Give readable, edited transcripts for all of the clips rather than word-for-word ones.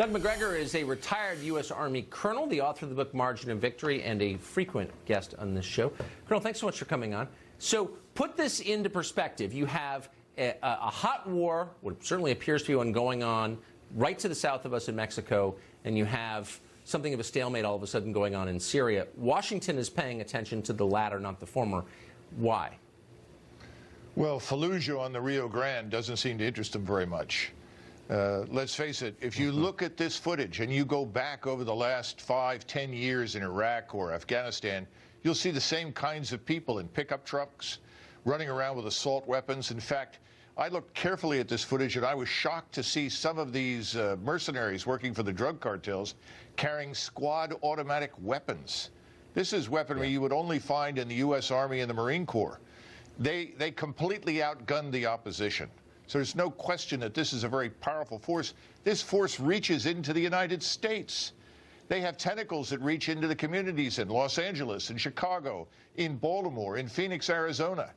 Doug Macgregor is a retired U.S. Army colonel, the author of the book Margin of Victory, and a frequent guest on this show. Colonel, thanks so much for coming on. So put this into perspective. You have a hot war, what certainly appears to be one going on right to the south of us in Mexico, and you have something of a stalemate all of a sudden going on in Syria. Washington is paying attention to the latter, not the former. Why? Well, Fallujah on the Rio Grande doesn't seem to interest them very much. Let's face it, if you look at this footage and you go back over the last 5-10 years in Iraq or Afghanistan, you'll see the same kinds of people in pickup trucks running around with assault weapons. In fact, I looked carefully at this footage and I was shocked to see some of these mercenaries working for the drug cartels carrying squad automatic weapons. This is weaponry you would only find in the U.S. Army and the Marine Corps. They completely outgunned the opposition. So there's no question that this is a very powerful force. This force reaches into the United States. They have tentacles that reach into the communities in Los Angeles, in Chicago, in Baltimore, in Phoenix, Arizona.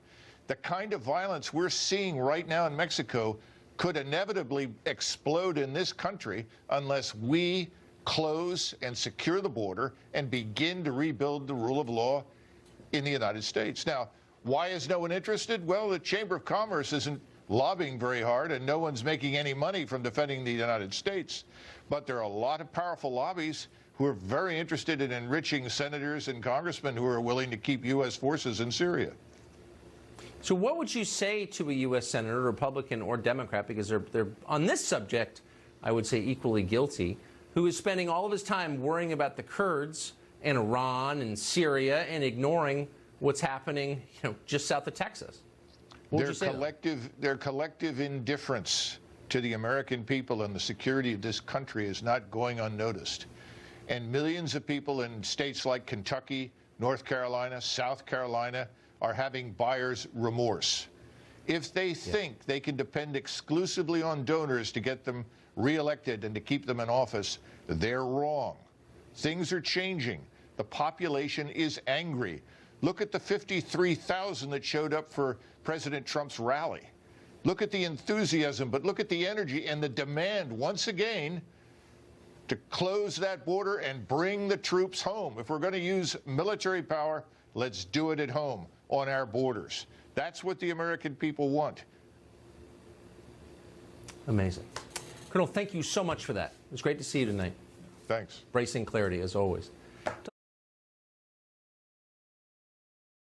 The kind of violence we're seeing right now in Mexico could inevitably explode in this country unless we close and secure the border and begin to rebuild the rule of law in the United States. Now, why is no one interested? Well, the Chamber of Commerce isn't lobbying very hard, and no one's making any money from defending the United States. But there are a lot of powerful lobbies who are very interested in enriching senators and congressmen who are willing to keep U.S. forces in Syria. So what would you say to a U.S. Senator, Republican or Democrat, because they're on this subject, I would say equally guilty, who is spending all of his time worrying about the Kurds and Iran and Syria and ignoring what's happening, just south of Texas? Their collective indifference to the American people and the security of this country is not going unnoticed. And millions of people in states like Kentucky, North Carolina, South Carolina are having buyer's remorse. If they think they can depend exclusively on donors to get them reelected and to keep them in office, they're wrong. Things are changing. The population is angry. Look at the 53,000 that showed up for President Trump's rally. Look at the enthusiasm, but look at the energy and the demand, once again, to close that border and bring the troops home. If we're going to use military power, let's do it at home on our borders. That's what the American people want. Amazing. Colonel, thank you so much for that. It was great to see you tonight. Thanks. Bracing clarity, as always.